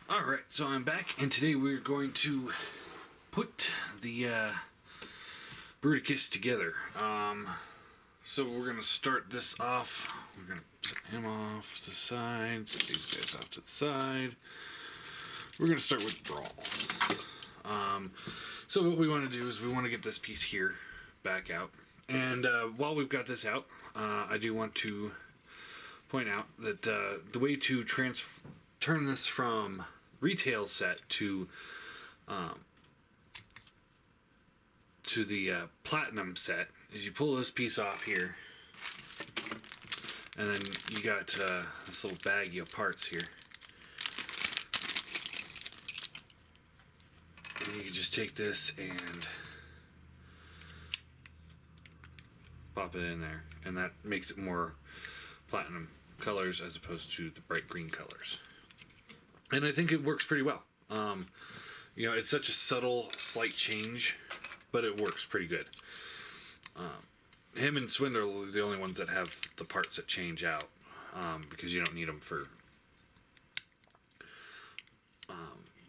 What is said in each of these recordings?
Alright, so I'm back, and today we're going to put the Bruticus together. So we're going to start this off. We're going to set him off to the side, set these guys off to the side. We're going to start with Brawl. So what we want to do is we want to get this piece here back out. And while we've got this out, I do want to point out that the way to turn this from retail set to the platinum set is you pull this piece off here, and then you got this little baggie of parts here. And you can just take this and pop it in there, and that makes it more platinum colors as opposed to the bright green colors. And I think it works pretty well. You know, it's such a subtle, slight change, but it works pretty good. Him and Swindle are the only ones that have the parts that change out, because you don't need them for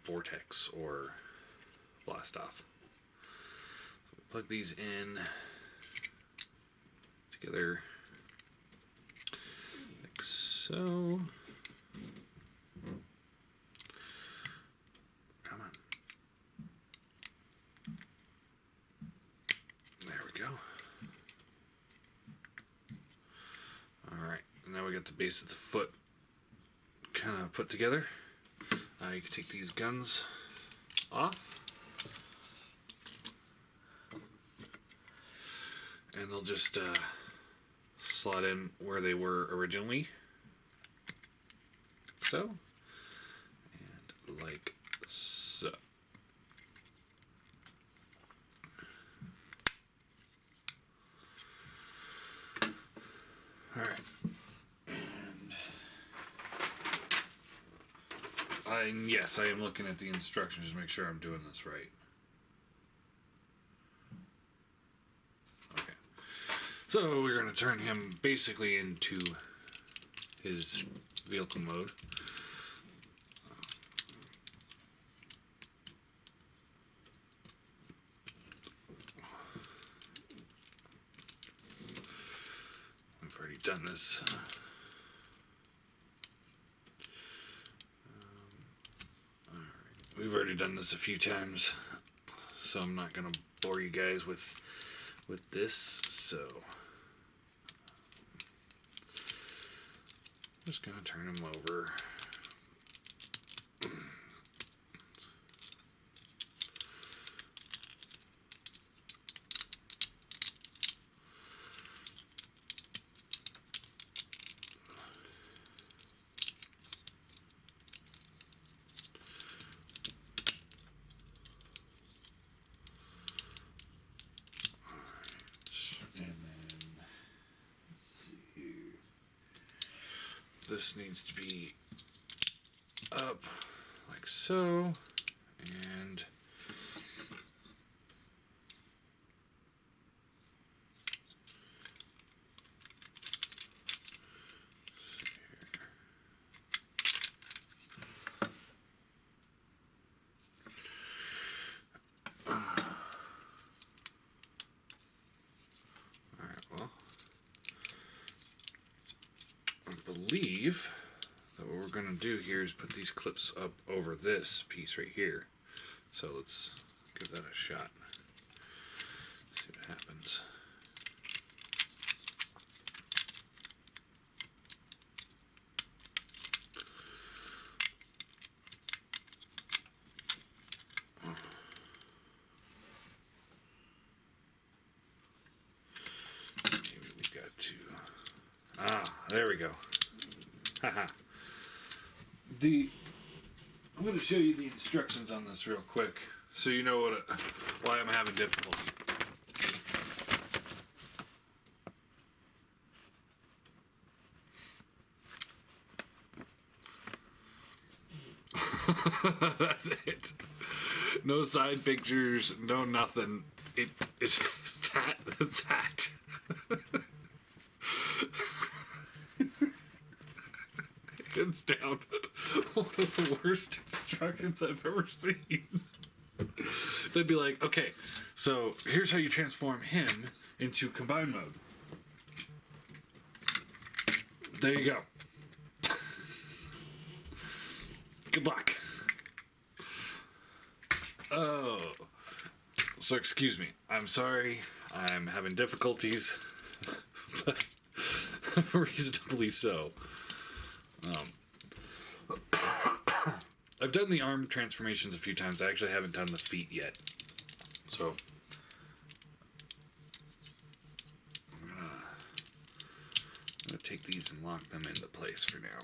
Vortex or Blast Off. So we plug these in together like so. Come on. There we go. Alright, now we got the base of the foot kind of put together. You can take these guns off, and they'll just slot in where they were originally. So, and like so. Alright. And yes, I am looking at the instructions to make sure I'm doing this right. Okay. So we're going to turn him basically into his vehicle mode. We've already done this. We've already done this a few times, so I'm not going to bore you guys with this. So I'm just going to turn him over. This needs to be up like so, and believe that what we're going to do here is put these clips up over this piece right here. So let's give that a shot. See what happens. Maybe we got to... there we go. Haha. I'm going to show you the instructions on this real quick, so you know why I'm having difficulty. That's it. No side pictures, no nothing. It's that. Hands down. one of the worst instructions I've ever seen. They'd be like, okay, so here's how you transform him into combine mode. There you go. Good luck. Oh. So excuse me. I'm sorry. I'm having difficulties. But reasonably so. I've done the arm transformations a few times. I actually haven't done the feet yet. So I'm gonna take these and lock them into place for now.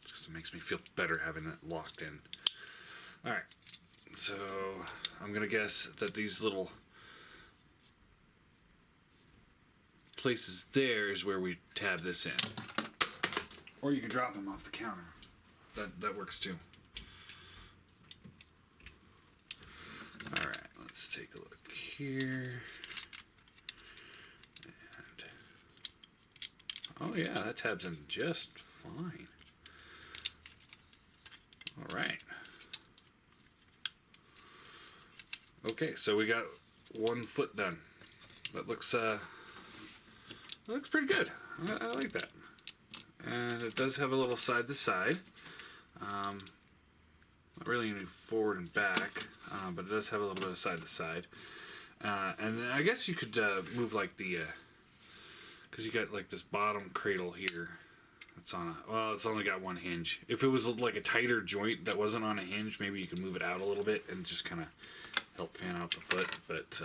Just 'cause it makes me feel better having it locked in. Alright. So I'm gonna guess that these little places there is where we tab this in. Or you can drop them off the counter. That works too. Alright, let's take a look here. And oh yeah, that tabs in just fine. Alright. Okay, so we got one foot done. That looks pretty good. I like that. And it does have a little side to side. Not really any forward and back, but it does have a little bit of side to side. And then I guess you could move like the, because you got like this bottom cradle here. It's on a, well, it's only got one hinge. If it was like a tighter joint that wasn't on a hinge, maybe you could move it out a little bit and just kind of help fan out the foot. But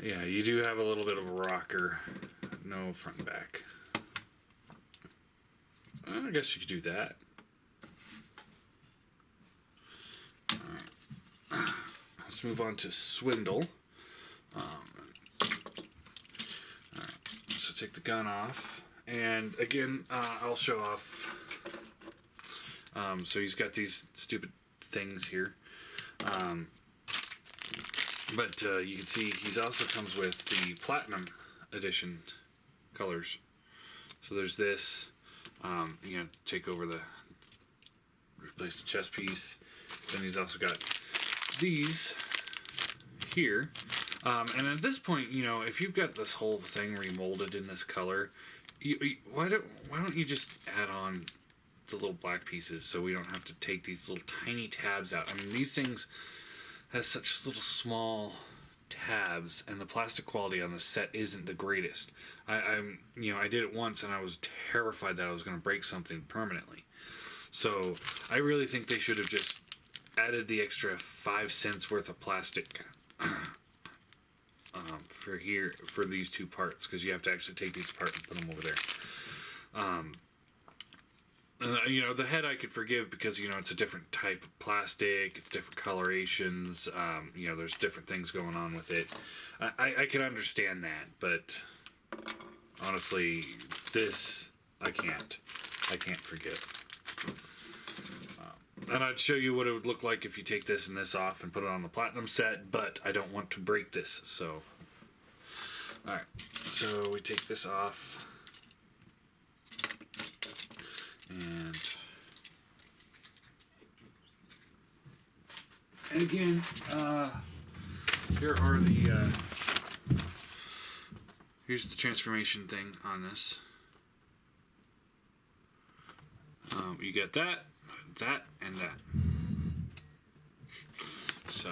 yeah, you do have a little bit of a rocker. No front and back. I guess you could do that. Alright. Let's move on to swindle. Alright. So take the gun off. And again, I'll show off. So he's got these stupid things here. But you can see he also comes with the Platinum Edition colors. So there's this. You know, take over replace the chest piece. Then he's also got these here. And at this point, you know, if you've got this whole thing remolded in this color, why don't you just add on the little black pieces so we don't have to take these little tiny tabs out? I mean, these things have such little small tabs, and the plastic quality on the set isn't the greatest. You know, I did it once and I was terrified that I was going to break something permanently. So I really think they should have just added the extra 5 cents worth of plastic for these two parts, because you have to actually take these apart and put them over there. You know, the head I could forgive because, you know, it's a different type of plastic, it's different colorations, you know, there's different things going on with it. I can understand that, but honestly, this, I can't forgive. And I'd show you what it would look like if you take this and this off and put it on the Platinum set, but I don't want to break this, so. Alright, so we take this off. And again, here are the, here's the transformation thing on this. You get that, and that. So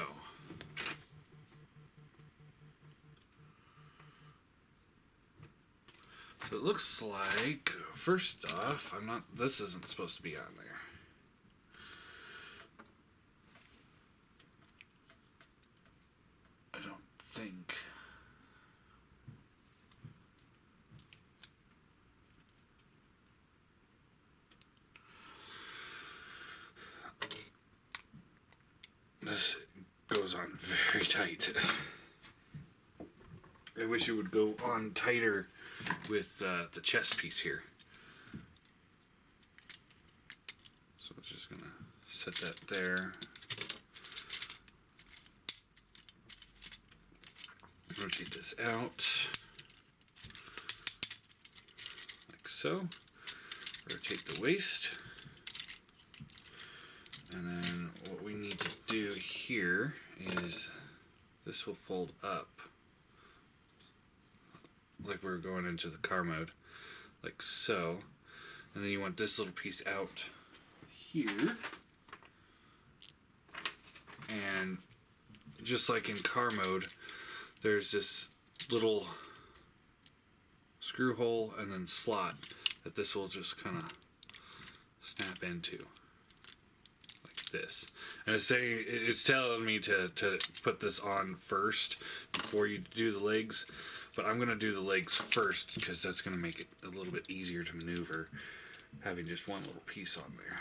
it looks like, first off, this isn't supposed to be on there. I don't think. This goes on very tight. I wish it would go on tighter with the chest piece here. So I'm just gonna set that there. Rotate this out so. Rotate the waist. And then what we need to do here is this will fold up like we're going into the car mode, like so. And then you want this little piece out here. And just like in car mode, there's this little screw hole and then slot that this will just kind of snap into, like this. And it's telling me to put this on first before you do the legs, but I'm gonna do the legs first because that's gonna make it a little bit easier to maneuver, having just one little piece on there.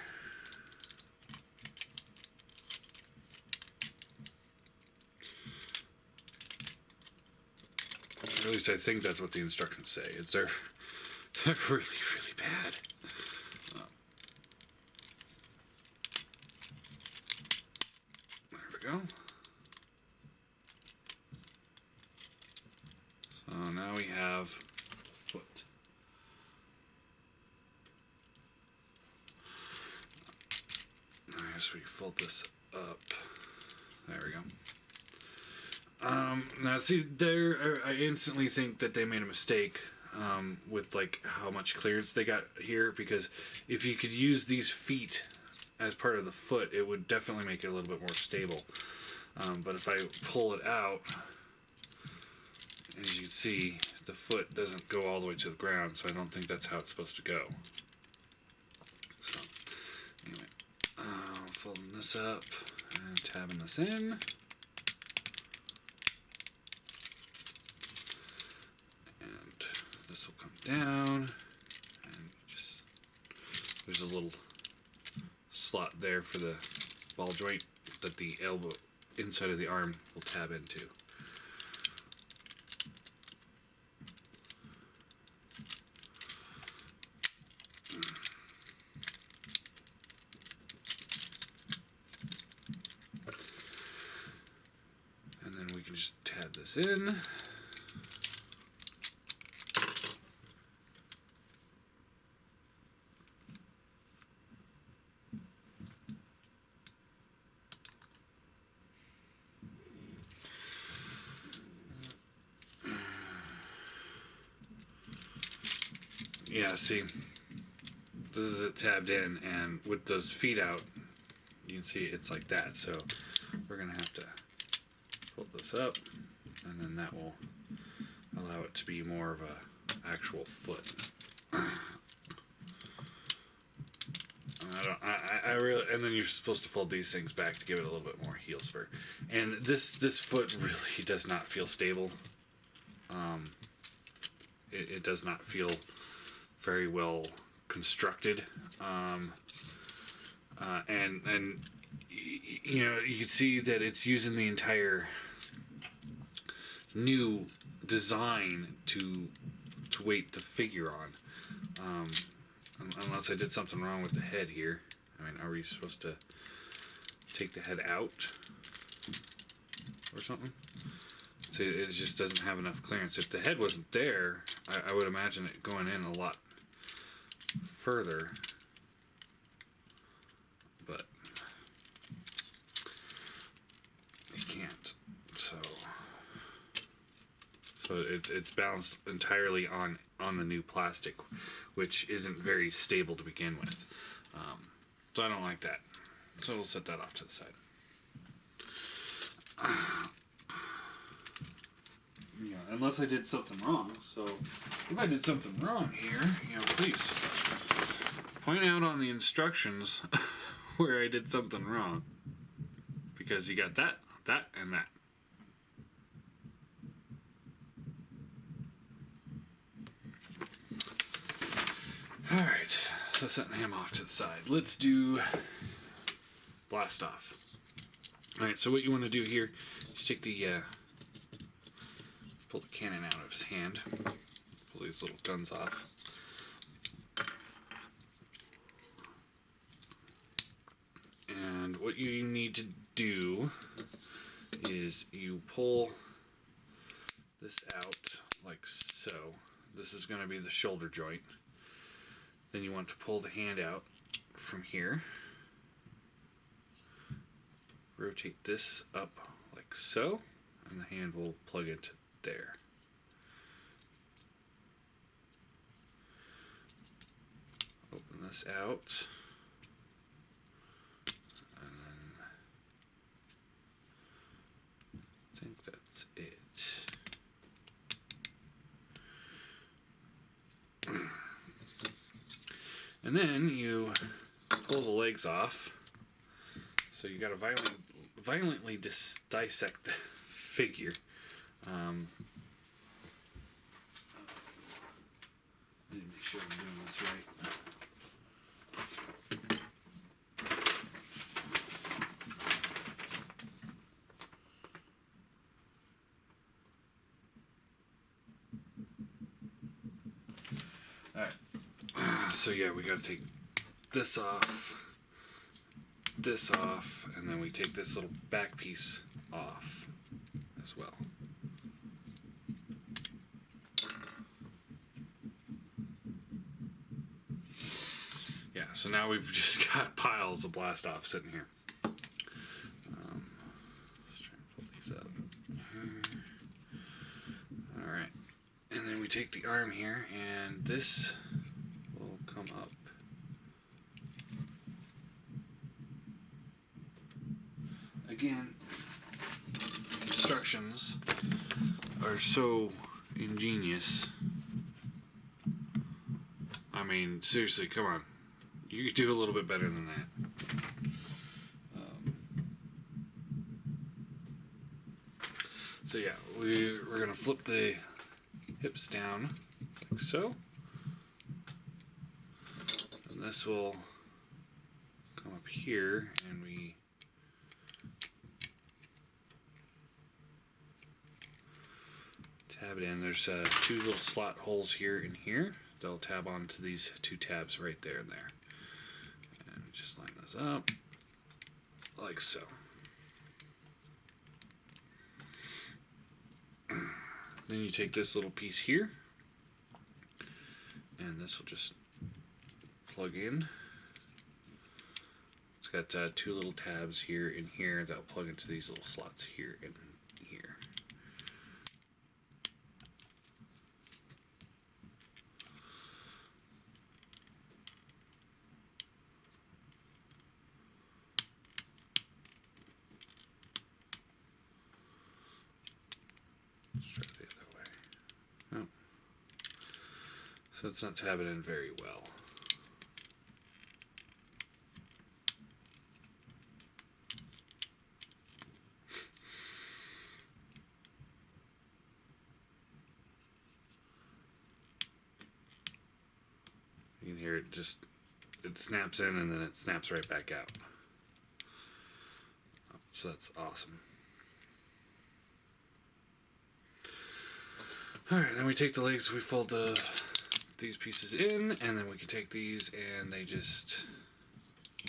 At least I think that's what the instructions say. They're really, really bad. There we go. So now we have foot. I guess we fold this up. There we go. Now see there, I instantly think that they made a mistake with like how much clearance they got here, because if you could use these feet as part of the foot, it would definitely make it a little bit more stable. But if I pull it out, as you can see, the foot doesn't go all the way to the ground, so I don't think that's how it's supposed to go. So anyway, folding this up and tabbing this in. This will come down, and just there's a little slot there for the ball joint that the elbow inside of the arm will tab into. And then we can just tab this in. Yeah, see, this is it tabbed in, and with those feet out, you can see it's like that. So we're going to have to fold this up, and then that will allow it to be more of a actual foot. I really, and then you're supposed to fold these things back to give it a little bit more heel spur. And this foot really does not feel stable. It does not feel very well constructed, and you know, you can see that it's using the entire new design to weight the figure on, unless I did something wrong with the head here. I mean, are we supposed to take the head out or something? See, it just doesn't have enough clearance. If the head wasn't there, I would imagine it going in a lot further, but you can't. So it's balanced entirely on the new plastic, which isn't very stable to begin with. So I don't like that. So we'll set that off to the side. Yeah, unless I did something wrong. So if I did something wrong here, you know, please point out on the instructions where I did something wrong, because you got that, and that. All right, so setting him off to the side. Let's do blast off. All right, so what you want to do here is take the pull the cannon out of his hand, pull these little guns off. And what you need to do is you pull this out like so. This is going to be the shoulder joint. Then you want to pull the hand out from here. Rotate this up like so, and the hand will plug into there. Open this out. And then I think that's it. And then you pull the legs off. So you got to violently dissect the figure. Let me make sure I'm doing this right. Alright. So yeah, we got to take this off, and then we take this little back piece off as well. Yeah, so now we've just got piles of blast off sitting here. Let's try and fold these up. Alright, and then we take the arm here, and this will come up. Again, instructions are so ingenious. I mean, seriously, come on. You could do a little bit better than that. So yeah, we're going to flip the hips down like so. And this will come up here, and we tab it in. There's two little slot holes here and here. They'll tab onto these two tabs right there and there. And just line those up like so. Then you take this little piece here, and this will just plug in. It's got two little tabs here and here that'll plug into these little slots here and here. Let's try the other way. Oh. So it's not tabbing in very well. You can hear it it snaps in and then it snaps right back out. So that's awesome. Alright, then we take the legs, we fold these pieces in, and then we can take these and they just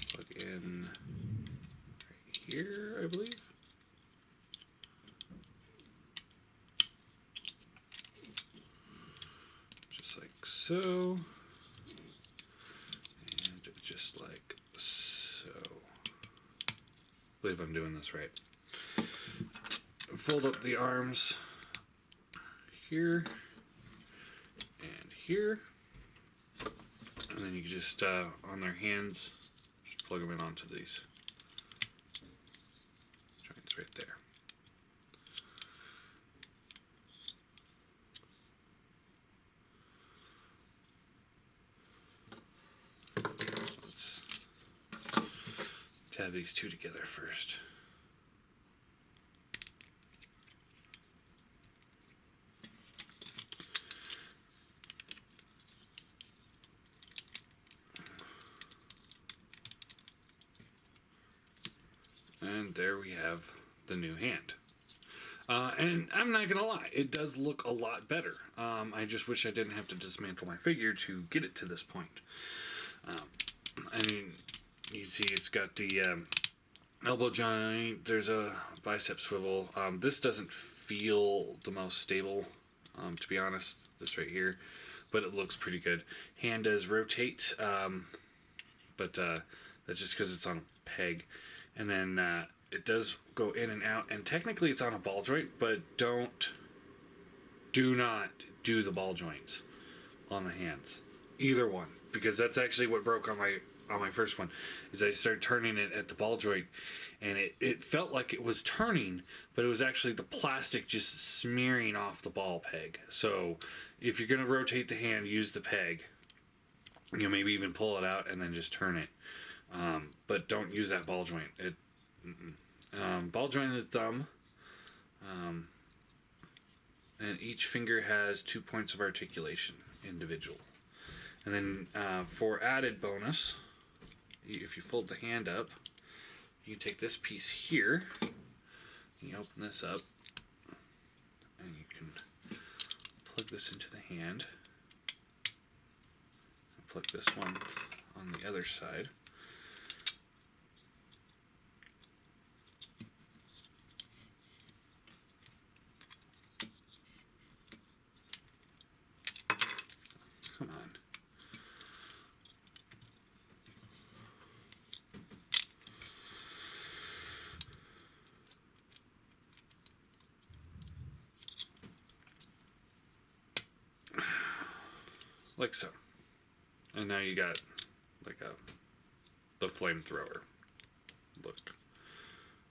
plug in right here, I believe. Just like so. And just like so. I believe I'm doing this right. Fold up the arms here and here, and then you can just on their hands just plug them in onto these joints right there. Let's tab these two together first. And there we have the new hand. And I'm not gonna lie, it does look a lot better. I just wish I didn't have to dismantle my figure to get it to this point. I mean, you see it's got the elbow joint, there's a bicep swivel. This doesn't feel the most stable, to be honest, this right here. but it looks pretty good. Hand does rotate, but that's just because it's on a peg. And then it does go in and out, and technically it's on a ball joint, but do not do the ball joints on the hands. Either one, because that's actually what broke on my first one, is I started turning it at the ball joint, and it felt like it was turning, but it was actually the plastic just smearing off the ball peg. So if you're going to rotate the hand, use the peg. You know, maybe even pull it out and then just turn it. But don't use that ball joint. Ball joint of the thumb. And each finger has 2 points of articulation, individual. And then for added bonus, if you fold the hand up, you take this piece here, you open this up, and you can plug this into the hand, and plug this one on the other side. Come on. Like so. And now you got like the flamethrower look.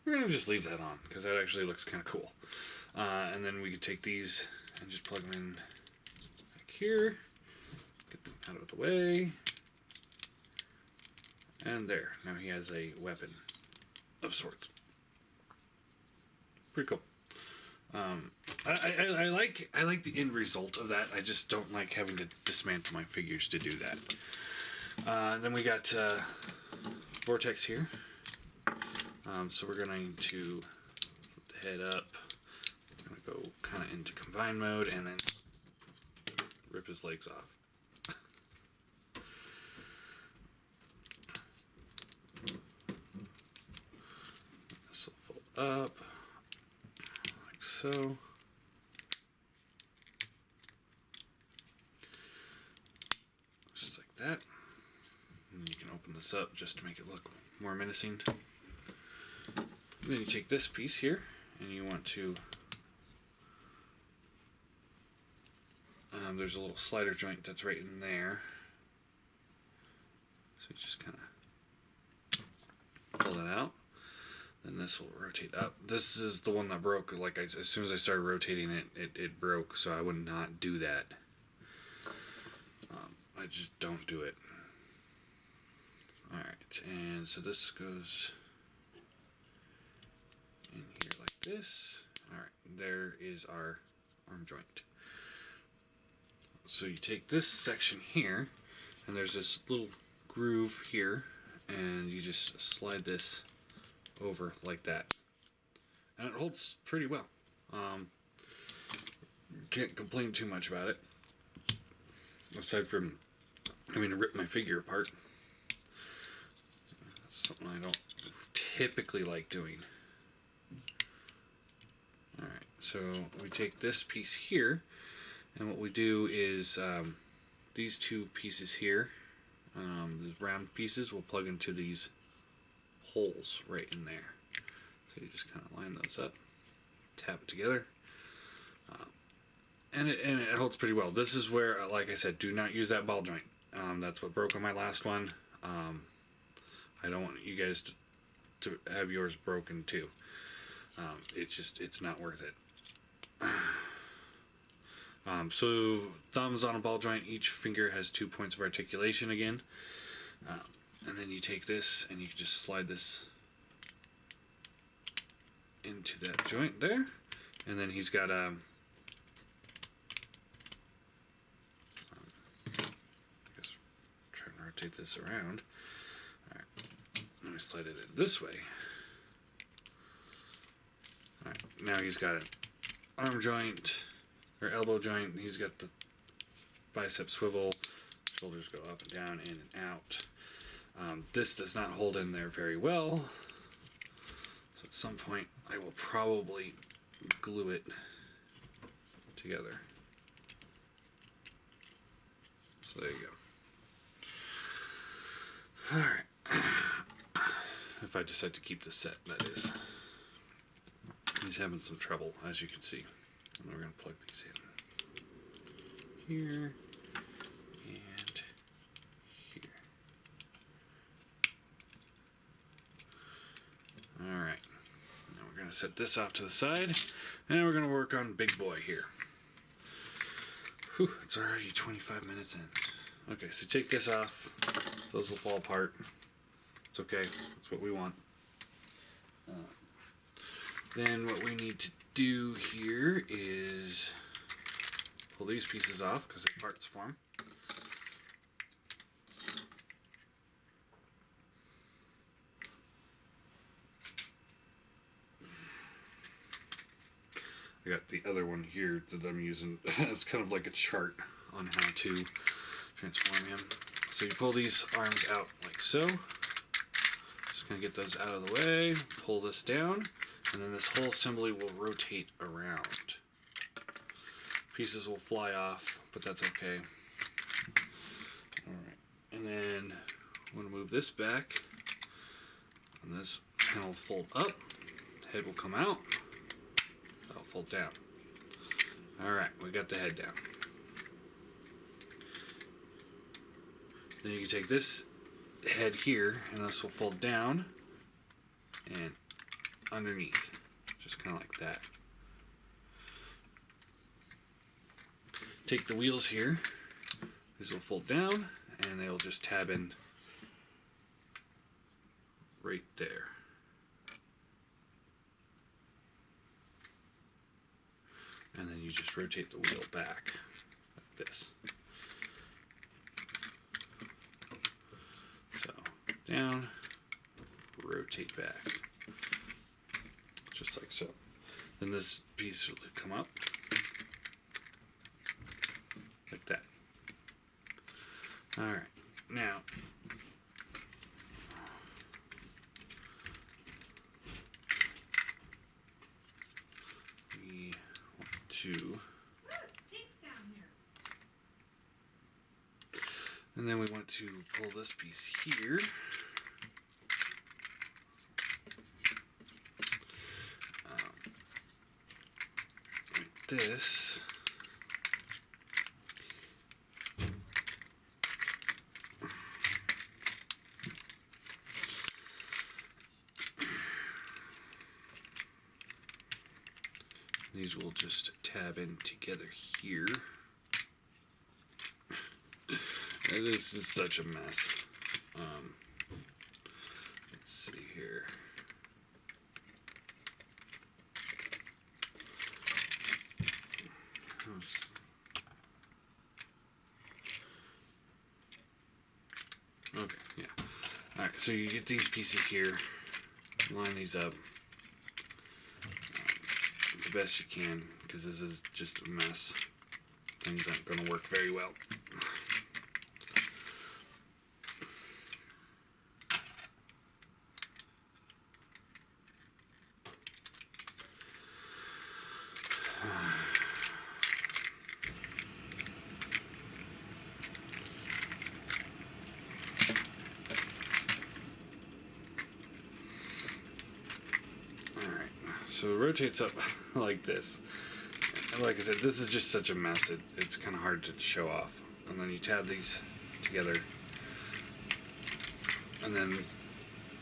We're going to just leave that on because that actually looks kind of cool. And then we could take these and just plug them in back here. Get them out of the way. And there. Now he has a weapon of sorts. Pretty cool. I like the end result of that. I just don't like having to dismantle my figures to do that. Then we got Vortex here. So we're going to flip the head up. We're going to go kind of into combine mode and then rip his legs off. This will fold up. So, just like that. And you can open this up just to make it look more menacing. And then you take this piece here and you want to, there's a little slider joint that's right in there. So you just kind of pull it out. Then this will rotate up. This is the one that broke. Like as soon as I started rotating it, it broke. So I would not do that. I just don't do it. All right, and so this goes in here like this. All right, there is our arm joint. So you take this section here, and there's this little groove here, and you just slide this over like that, and it holds pretty well. Can't complain too much about it, aside from having to rip my figure apart. That's something I don't typically like doing. Alright, so we take this piece here, and what we do is these two pieces here, the round pieces, will plug into these holes right in there. So you just kind of line those up, tap it together, and it holds pretty well. This is where, like I said, do not use that ball joint. That's what broke on my last one. I don't want you guys to have yours broken too. It's not worth it. So thumbs on a ball joint, each finger has 2 points of articulation again. And then you take this and you can just slide this into that joint there. And then he's got I guess try and rotate this around. Alright. Let me slide it in this way. Alright, now he's got an arm joint or elbow joint. He's got the bicep swivel, shoulders go up and down, in and out. This does not hold in there very well, so at some point I will probably glue it together. So there you go. Alright. If I decide to keep this set, that is. He's having some trouble, as you can see. And we're going to plug these in. Here. And here. Alright. Now we're going to set this off to the side. And we're going to work on Big Boy here. Whew, it's already 25 minutes in. Okay, so take this off. Those will fall apart. It's okay. That's what we want. Then what we need to do here is pull these pieces off because they're parts form. I got the other one here that I'm using. It's kind of like a chart on how to transform him. So you pull these arms out like so. Just gonna get those out of the way, pull this down, and then this whole assembly will rotate around. Pieces will fly off, but that's okay. Alright, and then I'm gonna move this back, and this panel will fold up, head will come out, that'll fold down. Alright, we got the head down. Then you can take this head here, and this will fold down and underneath, just kind of like that. Take the wheels here, these will fold down, and they will just tab in right there. And then you just rotate the wheel back like this. So down, rotate back, just like so. Then this piece will come up like that. All right, now we want to, and then we want to pull this piece here. Like this. These will just tab in together here. This is such a mess. Let's see here. Okay, yeah. Alright, so you get these pieces here, line these up the best you can, because this is just a mess. Things aren't going to work very well. So it rotates up like this. And like I said, this is just such a mess. It's kind of hard to show off. And then you tab these together. And then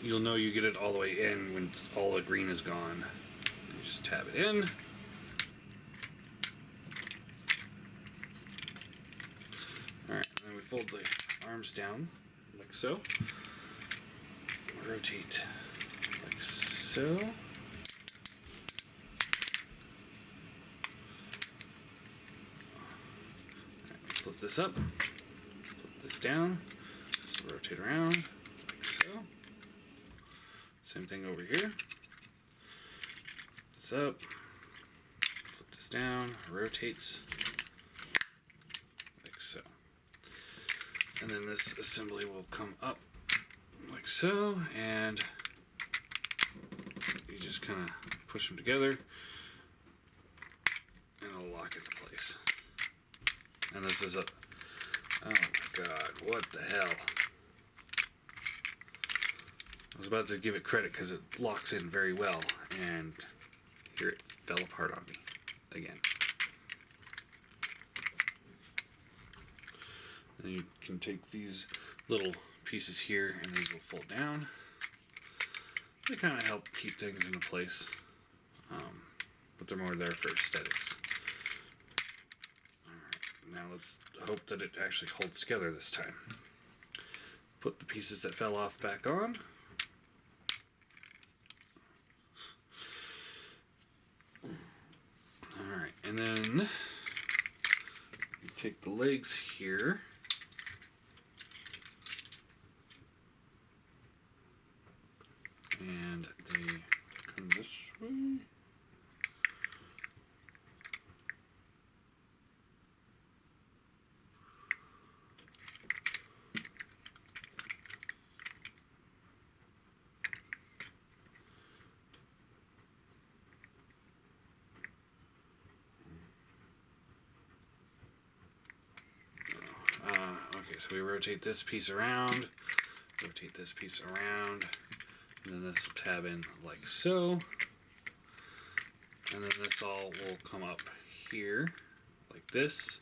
you'll know you get it all the way in when all the green is gone. You just tab it in. Alright, and then we fold the arms down like so. Rotate like so. Flip this up, flip this down, just rotate around like so. Same thing over here. This up, flip this down, rotates like so. And then this assembly will come up like so, and you just kind of push them together, and it'll lock into place. And this is Oh my god, what the hell? I was about to give it credit because it locks in very well, and here it fell apart on me again. And you can take these little pieces here and these will fold down. They kind of help keep things into place, but they're more there for aesthetics. Alright, now let's hope that it actually holds together this time. Put the pieces that fell off back on. Alright, and then you take the legs here. And they come this way. Okay, so we rotate this piece around, rotate this piece around, and then this will tab in like so. And then this all will come up here like this,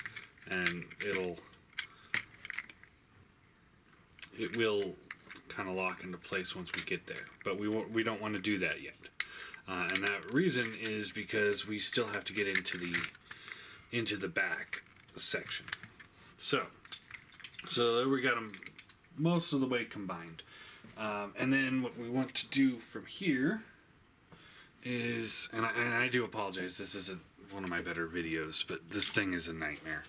and it will kind of lock into place once we get there. But we don't want to do that yet. And that reason is because we still have to get into the back section. So we got them most of the way combined. And then what we want to do from here is, and I do apologize, this isn't one of my better videos, but this thing is a nightmare.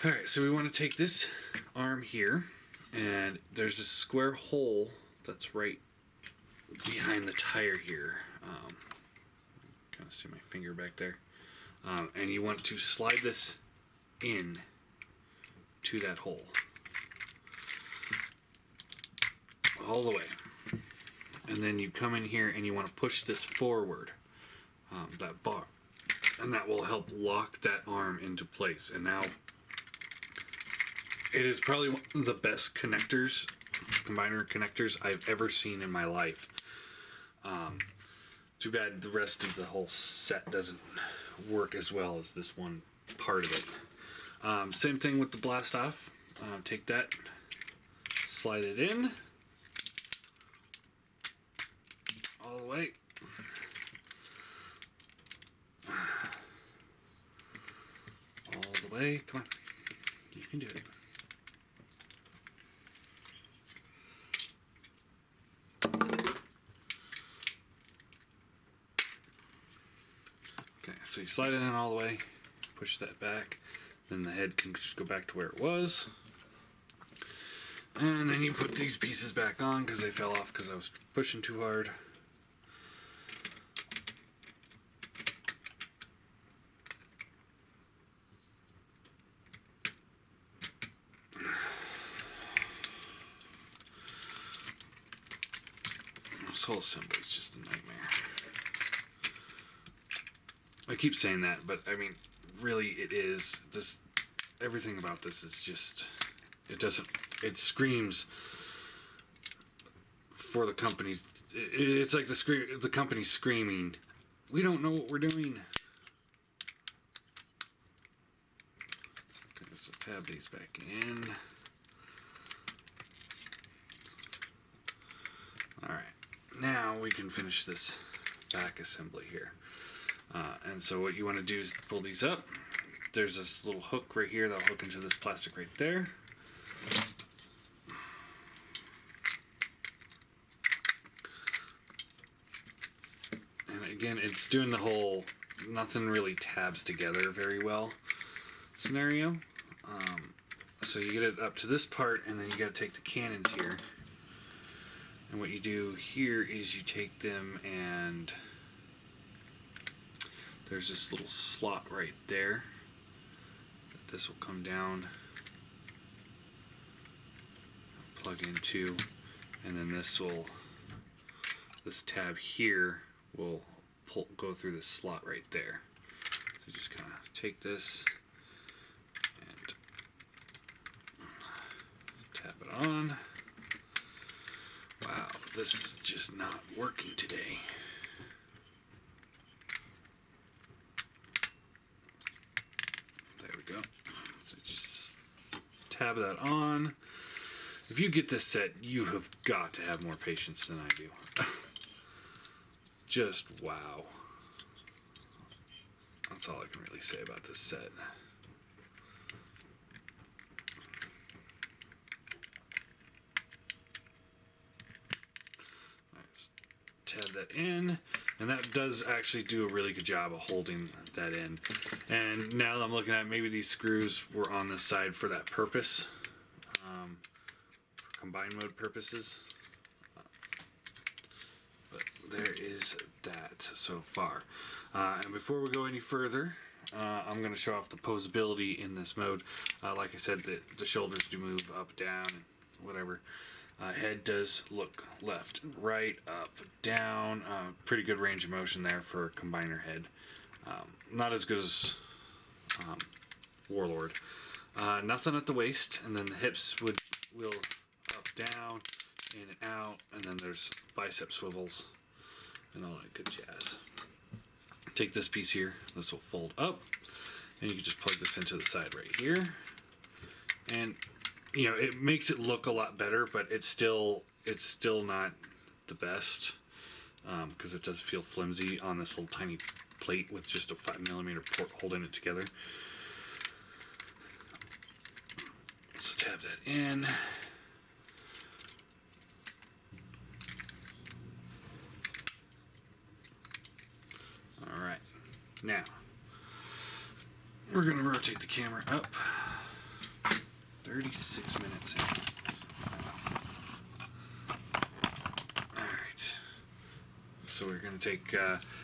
Alright, so we want to take this arm here, and there's a square hole that's right behind the tire here. Kind of see my finger back there. And you want to slide this in to that hole. All the way. And then you come in here and you want to push this forward, that bar. And that will help lock that arm into place. And now, it is probably one of the best connectors, combiner connectors I've ever seen in my life. Too bad the rest of the whole set doesn't work as well as this one part of it. Same thing with the blast off. Take that, slide it in, all the way. All the way. Come on. You can do it. Okay, so you slide it in all the way, push that back, then the head can just go back to where it was. And then you put these pieces back on because they fell off because I was pushing too hard. This whole assembly is just a nightmare. I keep saying that, but I mean, really it is. Everything about this is just, it screams for the companies. It's like the company screaming, we don't know what we're doing. Okay, so tab these back in. Alright, now we can finish this back assembly here. And so what you want to do is pull these up. There's this little hook right here that'll hook into this plastic right there. And again, it's doing the whole nothing really tabs together very well scenario. So you get it up to this part, and then you got to take the cannons here. And what you do here is you take them, and there's this little slot right there that this will come down, plug into, and then this tab here will go through this slot right there. So just kind of take this and that on. Wow, this is just not working today. There we go. So just tab that on. If you get this set, you have got to have more patience than I do. Just wow. That's all I can really say about this set. Tab that in, and that does actually do a really good job of holding that in. And now that I'm looking at it, maybe these screws were on this side for that purpose, for combine mode purposes. But there is that so far. And before we go any further, I'm going to show off the posability in this mode. Like I said, the shoulders do move up, down, and whatever. Head does look left, right, up, down. Pretty good range of motion there for a combiner head. Not as good as Warlord. Nothing at the waist, and then the hips will up, down, in and out, and then there's bicep swivels and all that good jazz. Take this piece here. This will fold up, and you can just plug this into the side right here, and you know, it makes it look a lot better, but it's still not the best, because it does feel flimsy on this little tiny plate with just a 5mm port holding it together. So tab that in. All right, now we're gonna rotate the camera up. 36 minutes in. Alright. So we're going to take,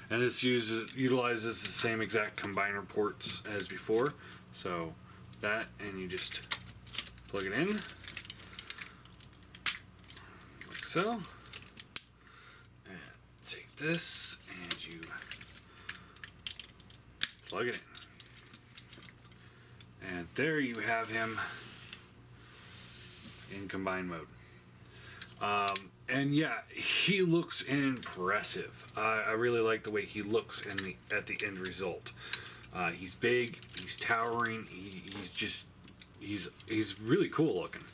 and this utilizes the same exact combiner ports as before. So that, and you just plug it in. Like so. And take this, and you plug it in. And there you have him in combine mode. And yeah, he looks impressive. I really like the way he looks at the end result. He's big, he's towering, he's really cool looking.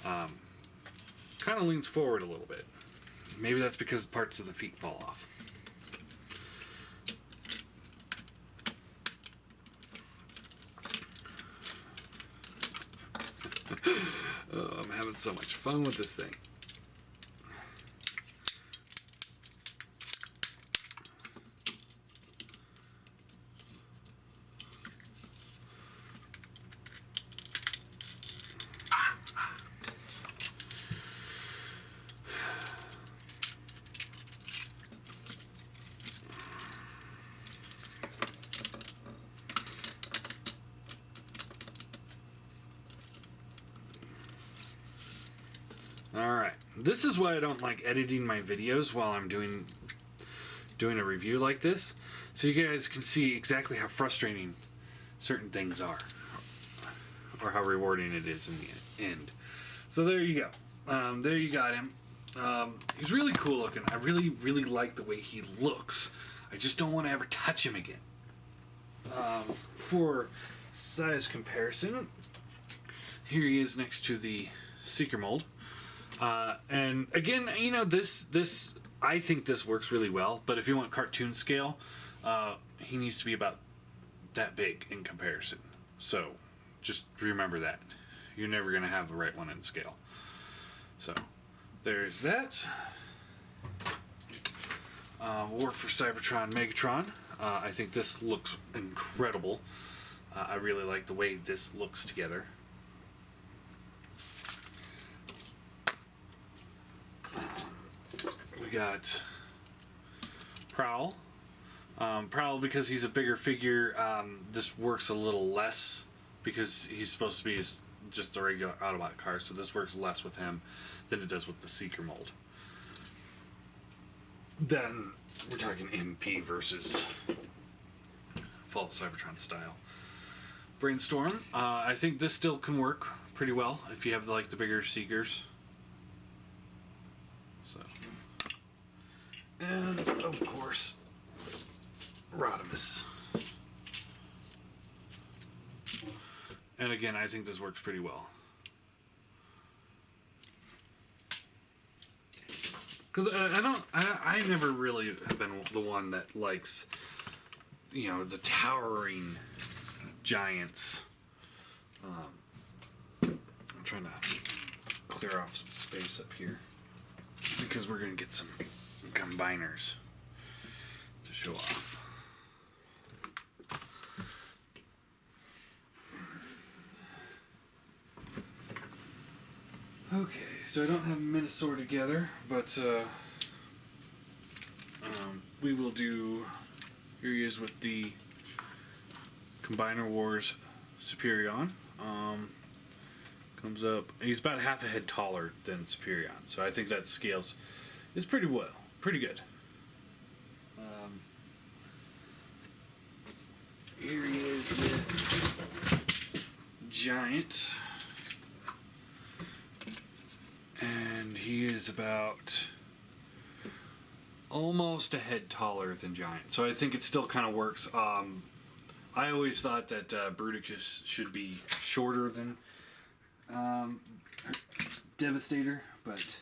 Kind of leans forward a little bit. Maybe that's because parts of the feet fall off. Oh, I'm having so much fun with this thing. Alright, this is why I don't like editing my videos while I'm doing a review like this, so you guys can see exactly how frustrating certain things are, or how rewarding it is in the end. So there you go. There you got him. He's really cool looking. I really, really like the way he looks. I just don't want to ever touch him again. For size comparison, here he is next to the Seeker mold. And again, you know, this I think this works really well, but if you want cartoon scale, he needs to be about that big in comparison. So just remember that. You're never going to have the right one in scale. So there's that. War for Cybertron Megatron. I think this looks incredible. I really like the way this looks together. We got Prowl. Prowl, because he's a bigger figure, this works a little less because he's supposed to be just a regular Autobot car, so this works less with him than it does with the Seeker mold. Then we're talking MP versus Fall Cybertron style. Brainstorm. I think this still can work pretty well if you have like the bigger seekers. So, and of course, Rodimus. And again, I think this works pretty well. Because I never really have been the one that likes, you know, the towering giants. I'm trying to clear off some space up here because we're going to get some combiners to show off. Okay, so I don't have Minosaur together, but we will do. Here he is with the Combiner Wars Superion. Comes up. He's about half a head taller than Superion, so I think that scales is pretty well, pretty good. Here he is with Giant. And he is about almost a head taller than Giant. So I think it still kind of works. I always thought that Bruticus should be shorter than Devastator, but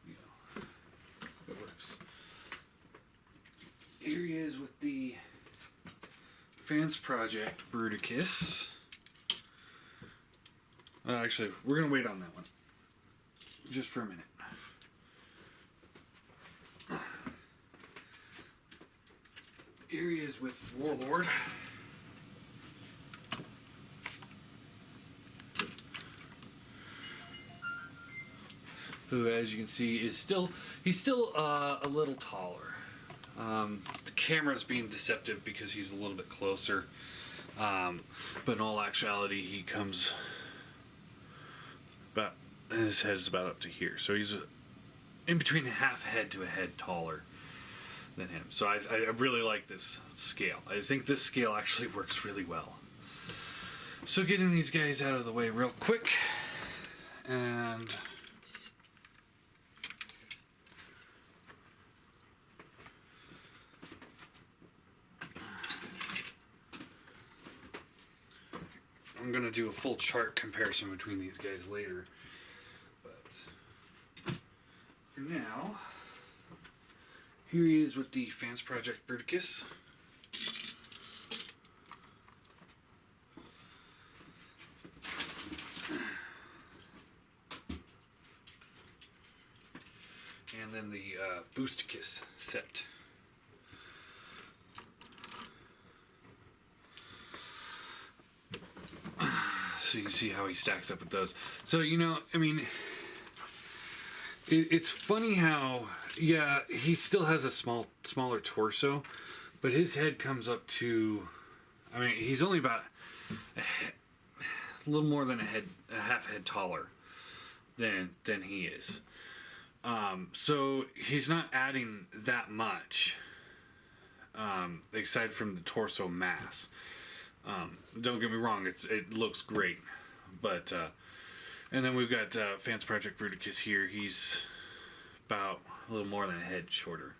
you know, it works. Here he is with the Fans Project Bruticus. Actually, we're going to wait on that one. Just for a minute. Here he is with Warlord. Who, as you can see, is he's still a little taller. The camera's being deceptive because he's a little bit closer. But in all actuality, he comes about. His head is about up to here, so he's in between half head to a head taller than him. So I really like this scale. I think this scale actually works really well. So getting these guys out of the way real quick, and I'm gonna do a full chart comparison between these guys later. For now, here he is with the Fans Project Bruticus. And then the Bruticus set. So you can see how he stacks up with those. So, you know, I mean, it's funny how, yeah, he still has a smaller torso, but his head comes up to, I mean, he's only about a little more than a half head taller than he is. So he's not adding that much, aside from the torso mass. Don't get me wrong, it looks great, but and then we've got Fans Project Bruticus here. He's about a little more than a head shorter.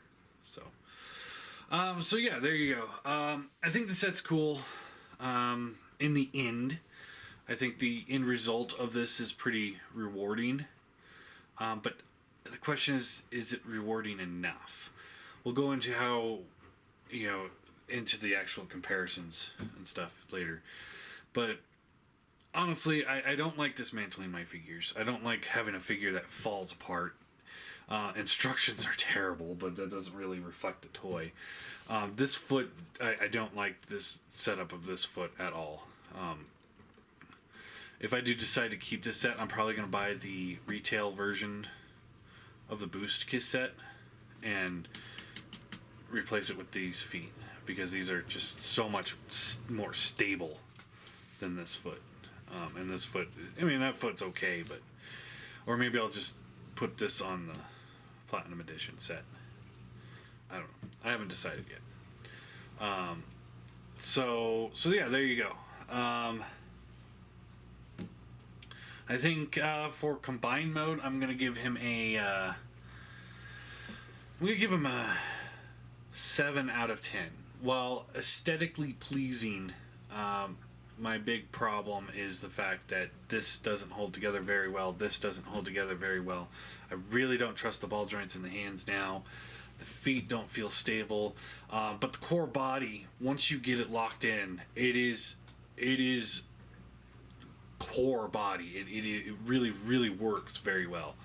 So yeah, there you go. I think the set's cool. In the end, I think the end result of this is pretty rewarding. But the question is it rewarding enough? We'll go into how, you know, into the actual comparisons and stuff later. But honestly, I don't like dismantling my figures. I don't like having a figure that falls apart. Instructions are terrible, but that doesn't really reflect the toy. This foot, I don't like this setup of this foot at all. If I do decide to keep this set, I'm probably going to buy the retail version of the Bruticus set and replace it with these feet, because these are just so much more stable than this foot. And this foot, I mean, that foot's okay, but, or maybe I'll just put this on the Platinum Edition set. I don't know. I haven't decided yet. So yeah, there you go. I think for combined mode, I'm gonna give him a 7 out of 10. While aesthetically pleasing, my big problem is the fact that this doesn't hold together very well. This doesn't hold together very well. I really don't trust the ball joints in the hands now. The feet don't feel stable, but the core body, once you get it locked in, it is core body. It really works very well,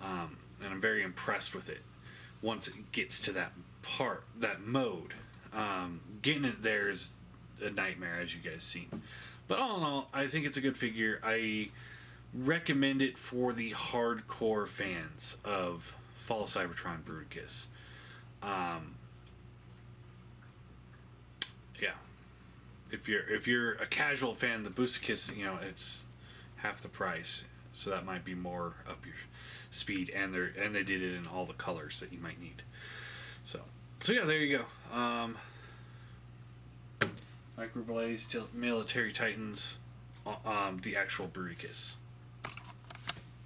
and I'm very impressed with it. Once it gets to that mode, getting it there is a nightmare, as you guys seen. But all in all, I think it's a good figure. I recommend it for the hardcore fans of Fall of Cybertron Bruticus. Yeah, if you're a casual fan, the Bruticus, it's half the price, so that might be more up your speed, and they did it in all the colors that you might need. So yeah, there you go. Microblaze, Military Titans, the actual Bruticus.